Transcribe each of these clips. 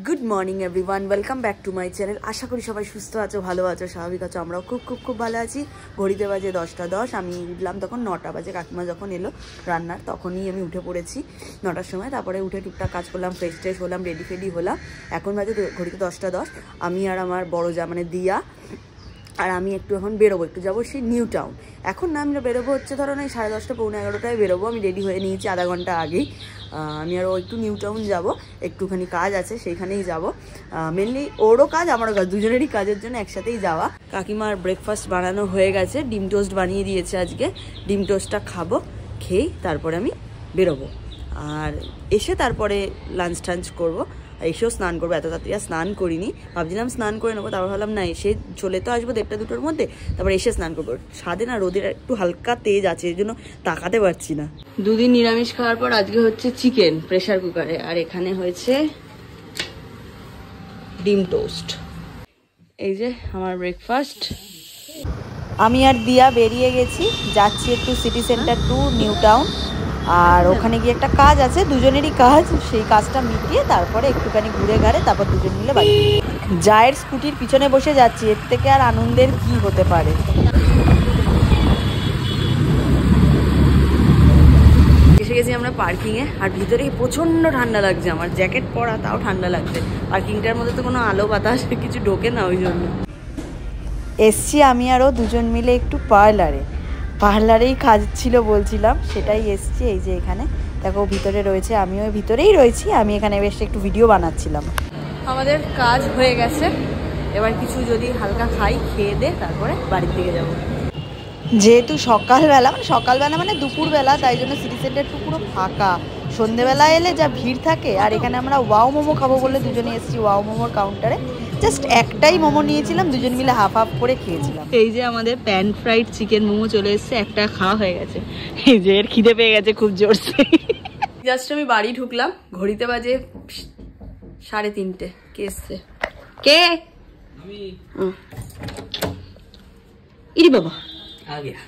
Good morning everyone, welcome back to my channel. আশা করি সবাই সুস্থ আছো, ভালো আছো, স্বাভাবিক আছো। আমরাও খুব ভালো আছি। ঘড়িতে বাজে 10:10। আমি উঠলাম তখন 9টা বাজে। কাকিমা যখন এলো রান্নার তখনই আমি উঠে পড়েছি 9টার সময়। তারপরে উঠে টুকটাক কাজ করলাম, ফ্রেশ হলাম, রেডি হলাম। এখন বাজে ঘড়িতে 10:10। আমি আর আমার বড় যা মানে দিয়া আর আমি একটু এখন বেরোবো, একটু যাবো সেই নিউ টাউন। এখন না আমরা বেরোবো হচ্ছে ধরো না 10:30 পৌনে 11টায় বেরোবো। আমি রেডি হয়ে নিয়েছি আধা ঘন্টা আগেই। আমি আরও একটু নিউ টাউন যাবো, একটুখানি কাজ আছে সেইখানেই যাবো। মেনলি ওরও কাজ আমারও কাজ, দুজনেরই কাজের জন্য একসাথেই যাওয়া। কাকিমার ব্রেকফাস্ট বানানো হয়ে গেছে, ডিম টোস্ট বানিয়ে দিয়েছে আজকে। ডিম টোস্টটা খাবো, খেয়েই তারপরে আমি বেরোবো। আর এসে তারপরে লাঞ্চ টাঞ্চ করবো, এসেও স্নান করবো। এত তাড়াতাড়ি স্নান করিনি, ভাবছিলাম স্নান করে নেবো, তারপর ভাবলাম না এসে চলে তো আসবো 1টা-2টোর মধ্যে, তারপর এসে স্নান করবো। সাদে না রোদের একটু হালকা তেজ আছে, এই জন্য তাকাতে পারছি না। দুদিন নিরামিষ খাওয়ার পর আজকে হচ্ছে চিকেন প্রেশার কুকারে, আর এখানে হয়েছে ডিম টোস্ট। এই যে আমার ব্রেকফাস্ট। আমি আর দিয়া বেরিয়ে গেছি, যাচ্ছি একটু city centre to new town. আর ওখানে গিয়ে একটা কাজ আছে, দুজনেরই কাজ, সেই কাজটা মিটিয়ে তারপরে একটুখানি ঘুরে ঘাড়ে তারপর দুজন মিলে বাড়ি। জায়ের স্কুটির পিছনে বসে যাচ্ছি, এর থেকে আর আনন্দের কি হতে পারে। এসে গেছি আমরা পার্কিংয়ে, আর ভিতরে প্রচণ্ড ঠান্ডা লাগছে। আমার জ্যাকেট পরা তাও ঠান্ডা লাগছে। পার্কিংটার মধ্যে তো কোনো আলো বাতাস কিছু ঢোকে না, ওই জন্য এসছি আমি আরও দুজন মিলে একটু পার্লারেই কাজ ছিল বলছিলাম, সেটাই এসছি। এই যে এখানে দেখো ভিতরে রয়েছে, আমিও ভিতরেই রয়েছি। আমি এখানে বেশ একটু ভিডিও বানাচ্ছিলাম। আমাদের কাজ হয়ে গেছে, এবার কিছু যদি হালকা খাই, খেয়ে দে তারপরে বাড়ির দিকে যাব। যেহেতু সকালবেলা মানে দুপুরবেলা, তাই জন্য সিটি সেন্টার টু পুরো ফাঁকা। সন্ধেবেলা এলে যা ভিড় থাকে। আর এখানে আমরা ওয়াও মোমো খাবো বলে দুজনে এসেছি ওয়াও মোমোর কাউন্টারে। জাস্ট একটাই মোমো নিয়েছিলাম, দুজন মিলে হাফ করে খেয়েছিলাম। এই যে আমাদের প্যান ফ্রাইড চিকেন মোমো চলে এসছে, একটা খাওয়া হয়ে গেছে। এই যে এর খিদে পেয়ে গেছে খুব জোরসে। জাস্ট আমি বাড়ি ঢুকলাম, ঘড়িতে বাজে 3:30। কে এসছে? কে? इरी बाबा आ गया।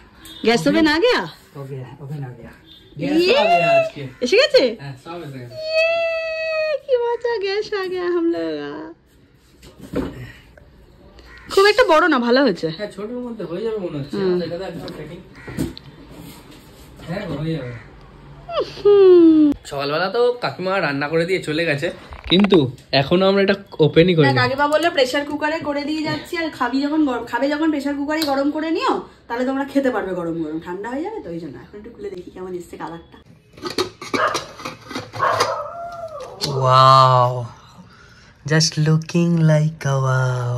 गैस ओवन आ गया? हो गया, ओवन आ गया। गैस आ गया आज के। এসে গেছে? হ্যাঁ, সব এসে গেছে। কি মজা, গ্যাস आ गया हम लोग। খুব একটা বড় না, ভালো হয়েছে। হ্যাঁ, ছোটর মধ্যে হয়ে যাবে মনে হচ্ছে। এটা তো একদম প্যাকিং। হ্যাঁ, হয়ে যাবে। সকালবেলা তো কাকিমা রান্না করে দিয়ে চলে গেছে, কিন্তু এখনো আমরা এটা ওপেনই করিনি। কাকিমা বললো প্রেসার কুকারে করে দিয়ে যাচ্ছি, আর খাবে যখন প্রেসার কুকারে গরম করে নিও, তাহলে তোমরা খেতে পারবে গরম গরম, ঠান্ডা হয়ে যাবে তো, ওই জন্য এখন একটু খুলে দেখি কেমন এসছে কালারটা। ওয়াও, জাস্ট লুকিং লাইক আ ওয়াও।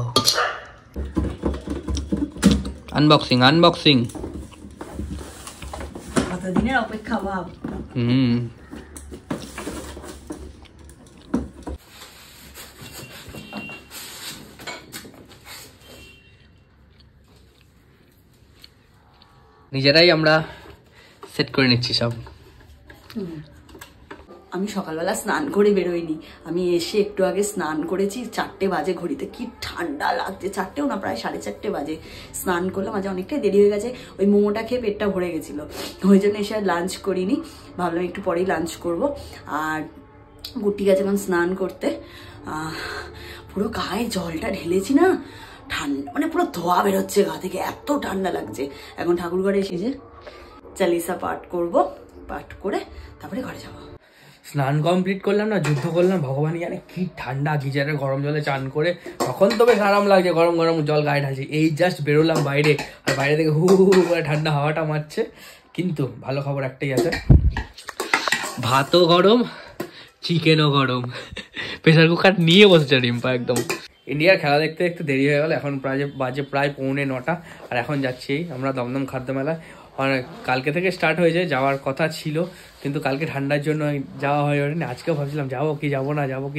আনবক্সিং কতদিনের অপেক্ষা ভাব। নিজেরাই আমরা সেট করে নিচ্ছি সব। আমি সকালবেলা স্নান করে বেরোইনি, আমি এসে একটু আগে স্নান করেছি। 4টে বাজে ঘড়িতে, কি ঠান্ডা লাগছে। 4টেও না, প্রায় 4:30 বাজে স্নান করলাম। আজ অনেকটাই দেরি হয়ে গেছে, ওই মোমোটা খেয়ে পেটটা ভরে গেছিলো, ওই জন্য এসে আর লাঞ্চ করিনি। ভাবলাম একটু পরেই লাঞ্চ করব। আর গুটি গেছে এখন স্নান করতে। পুরো গায়ে জলটা ঢেলেছি না, ঠান্ডা মানে পুরো ধোয়া বেরোচ্ছে গা থেকে, এত ঠান্ডা লাগছে। এখন ঠাকুর ঘরে এসেছে, চালিসা পাঠ করব, পাঠ করে তারপরে ঘরে যাবো। স্নান কমপ্লিট করলাম না, যুদ্ধ করলাম, ভগবান জানে কি ঠান্ডা। গিজারে গরম জলে চান করে তখন তো বেশ আরাম লাগছে, গরম গরম জল গায়ে ঢালছি। এই জাস্ট বেরোলাম বাইরে, আর বাইরে থেকে হু করে ঠান্ডা হাওয়াটা মারছে। কিন্তু ভালো খবর একটাই আছে, ভাতও গরম, চিকেনও গরম। প্রেসার কুকার নিয়ে বসেছে রিম্পা একদম। ইন্ডিয়ার খেলা দেখতে দেখতে দেরি হয়ে গেল, এখন বাজে প্রায় 8:45। আর এখন যাচ্ছি আমরা দমদম খাদ্য মেলায়। কালকে থেকে স্টার্ট হয়েছে, যাওয়ার কথা ছিল, কিন্তু কালকে ঠান্ডার জন্য যাওয়া হয়ে ওঠেনি। আজকেও ভাবছিলাম যাবো কি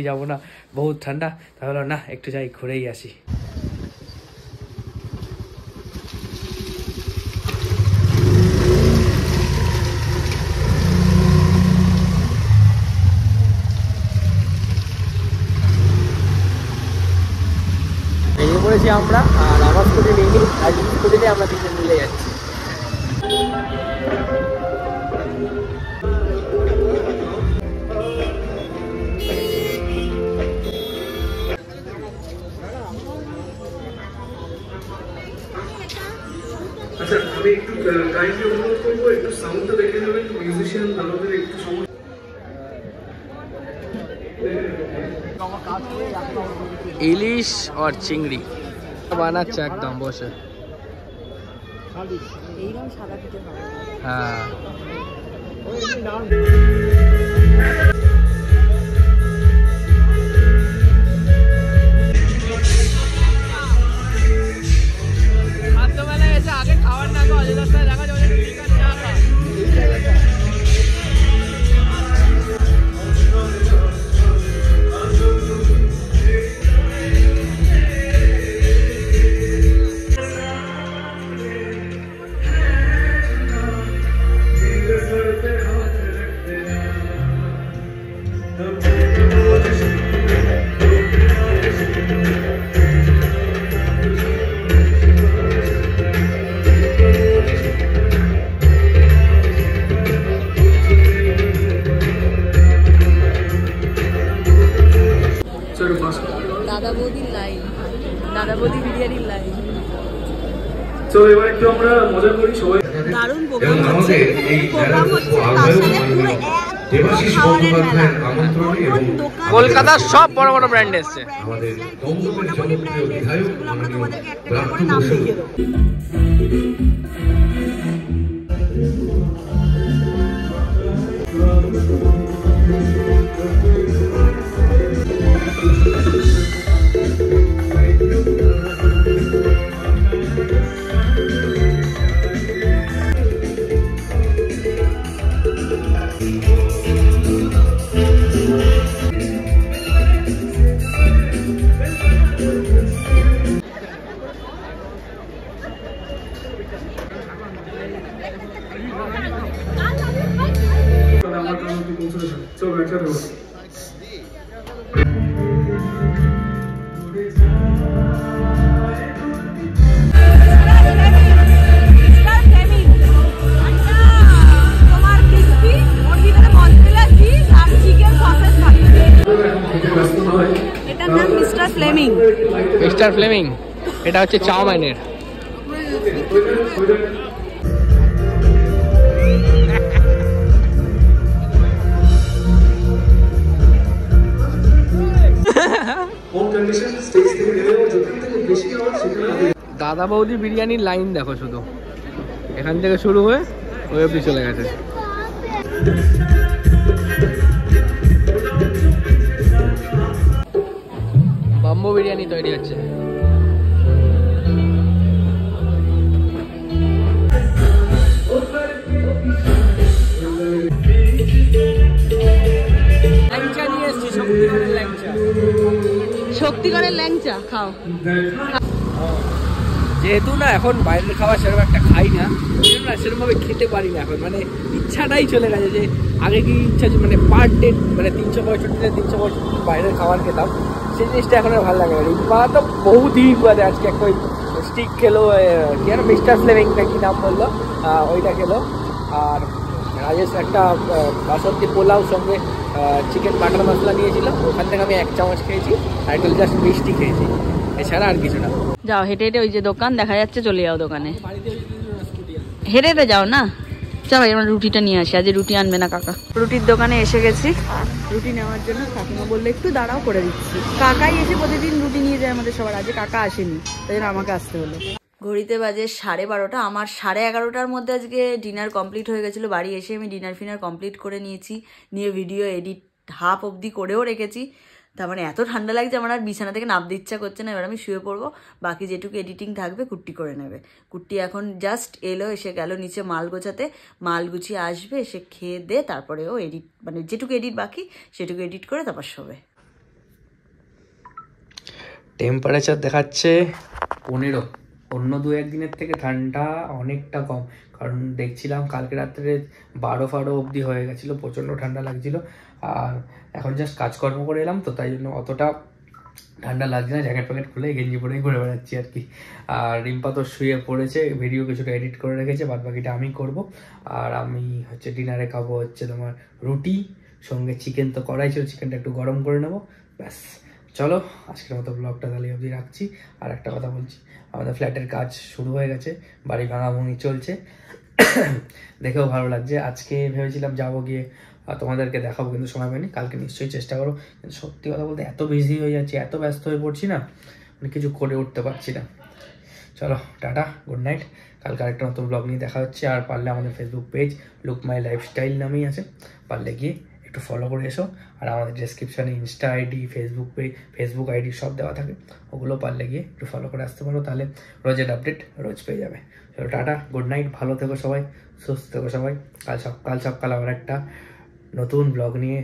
যাবো না, বহুত ঠান্ডা। তাহলে না, একটু যাই ঘুরেই আসি। বেরিয়ে পড়েছি আমরা, আর আমার স্কুটি নিয়ে আর স্কুটিতে আমরা 3জন মিলে যাচ্ছি। আচ্ছা আমি একটু কাইন্ডলি অনুরোধ করবো একটু সাউন্ডটা দেখে নেবেন মিউজিশিয়ান দাদাদের একটু সময় ইলিশ আর চিংড়ি বানাচ্ছে একদম বসে। এইরকম সাদা পিঠে হবে। হ্যাঁ রাত্রবেলায় এসে আগে খাওয়ার না অজয় দশটায় দেখা যাবে দাদা বৌদির লাইন, দাদা বৌদি বিরিয়ানির লাইন। তো এবার একটু আমরা মজা করি সবাই। দারুণ প্রোগ্রাম হচ্ছে, প্রোগ্রাম হচ্ছে তার সাথে পুরো দেবাশিস বন্দ্যোপাধ্যায়ের আমন্ত্রণে এবং কলকাতার সব বড় বড় ব্র্যান্ড এসছে। আমাদের দমদমের জনপ্রিয় বিধায়ক মাননীয় প্রাপ্ত বসু। মিস্টার ফ্লেমিং, এটা হচ্ছে চাউমিনের। দাদা বৌদি বিরিয়ানির লাইন দেখো শুধু, এখান থেকে শুরু হয়ে ওই অব্দি চলে গেছে। বাম্বু বিরিয়ানি তৈরি হচ্ছে। শক্তিগড়ের ল্যাংচা খাও। যেহেতু না এখন বাইরের খাবার সেরকম একটা খাই না, ওই জন্য সেরকম ভাবে খেতে পারি না এখন, মানে ইচ্ছাটাই চলে গেছে। যে আগে কি ইচ্ছা মানে পার ডে মানে 365 বাইরের খাবার খেতাম, সেই জিনিসটা এখন আর ভালো লাগে না। রিম্পা তো বহু দিন বাদে আজকে একটা ওই স্টিক খেলো, কি আর মিস্টার ফ্লেমিংটা কি নাম বললো, ওইটা খেলো। আর রাজেশ একটা বাসন্তী পোলাও সঙ্গে চিকেন বাটার মশলা নিয়েছিল, ওখান থেকে আমি 1 চামচ খেয়েছি, আর একটু জাস্ট মিষ্টি খেয়েছি, এছাড়া আর কিছু না। যাও হেঁটে হেঁটে, ওই যে দোকান দেখা যাচ্ছে, চলে যাও দোকানে। হেঁটে হেঁটে যাও না, চলো আমরা রুটিটা নিয়ে আসি। আজ রুটি আনবে না কাকা। রুটির দোকানে এসে গেছি রুটি নেওয়ার জন্য। কাকিমা বললে একটু দাঁড়াও, করে দিচ্ছি। কাকাই এসে প্রতিদিন রুটি নিয়ে যায় আমাদের সবার, আজকে কাকা আসেনি, তাই জন্য আমাকে আসতে হলো। ঘড়িতে বাজে 12:30। আমার 11:30টার মধ্যে আজকে ডিনার কমপ্লিট হয়ে গেছিলো। বাড়ি এসে আমি ডিনার ফিনার কমপ্লিট করে নিয়েছি, নিয়ে ভিডিও এডিট হাফ অবধি করেও রেখেছি। তার মানে এত ঠান্ডা লাগছে আমার আর বিছানা থেকে নামতে ইচ্ছা করছে না। এবার আমি শুয়ে পড়বো, বাকি যেটুকু এডিটিং থাকবে কুট্টি করে নেবে। কুট্টি এখন জাস্ট এলো, এসে গেল নিচে মাল গোছাতে, মাল গুছিয়ে আসবে, এসে খেয়ে দে, তারপরে ও এডিট মানে যেটুকু এডিট বাকি সেটুকু এডিট করে তারপর শোবে। টেম্পারেচার দেখাচ্ছে 15, অন্য 2-1 দিনের থেকে ঠান্ডা অনেকটা কম। কারণ দেখছিলাম কালকে রাত্রে 12 অবধি হয়ে গেছিলো, প্রচণ্ড ঠান্ডা লাগছিল। আর এখন জাস্ট কাজকর্ম করে এলাম তো, তাই জন্য অতটা ঠান্ডা লাগছে না। জ্যাকেট প্যাকেট খুলে গেঞ্জি পরেই ঘুরে বেড়াচ্ছি আর কি। আর রিম্পা তো শুয়ে পড়েছে, ভিডিও কিছুটা এডিট করে রেখেছে, বাদ বাকিটা আমি করব। আর আমি হচ্ছে ডিনারে খাবো হচ্ছে তোমার রুটি সঙ্গে চিকেন তো করাই ছিল, চিকেনটা একটু গরম করে নেবো, ব্যাস চলো আজকের মতো ব্লগটা তাহলে অবধি রাখছি। আর একটা কথা বলছি, আমাদের ফ্ল্যাটের কাজ শুরু হয়ে গেছে, বাড়ি ভাঙাভাঙি চলছে, দেখেও ভালো লাগছে। আজকে ভেবেছিলাম যাবো গিয়ে তোমাদেরকে দেখাবো, কিন্তু সময় পাইনি। কালকে নিশ্চয়ই চেষ্টা করো, কিন্তু সত্যি কথা বলতে এত বিজি হয়ে যাচ্ছি, এত ব্যস্ত হয়ে পড়ছি না, মানে কিছু করে উঠতে পারছি না। চলো টাটা, গুড নাইট। কালকে আরেকটা নতুন ব্লগ নিয়ে দেখা হচ্ছে। আর পারলে আমাদের ফেসবুক পেজ লুক মাই লাইফস্টাইল নামেই আছে, পারলে গিয়ে একটু ফলো করে এসো। আর আমাদের ডেসক্রিপশানে ইনস্টা আইডি, ফেসবুক আইডি সব দেওয়া থাকে, ওগুলো পারলে গিয়ে একটু ফলো করে আসতে পারো, তাহলে রোজের আপডেট রোজ পেয়ে যাবে। চলো টাটা, গুড নাইট, ভালো থেকো সবাই, সুস্থ থেকো সবাই। কাল সকাল আবার একটা নতুন ব্লগ নিয়ে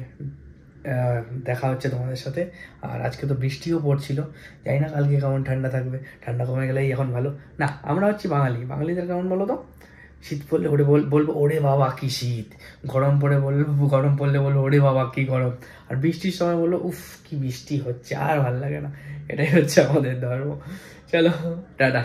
দেখা হচ্ছে তোমাদের সাথে। আর আজকে তো বৃষ্টিও পড়ছিল, জানি না কালকে কেমন ঠান্ডা থাকবে। ঠান্ডা কমে গেলেই এখন ভালো না। আমরা হচ্ছি বাঙালিদের কেমন বলো তো, শীত পড়লে বলবো ওরে বাবা কি শীত, গরম পড়লে বলবো ওরে বাবা কি গরম, আর বৃষ্টির সময় বলবো উফ কি বৃষ্টি হচ্ছে, আর ভালো লাগে না। এটাই হচ্ছে আমাদের ধর্ম। চলো টাটা।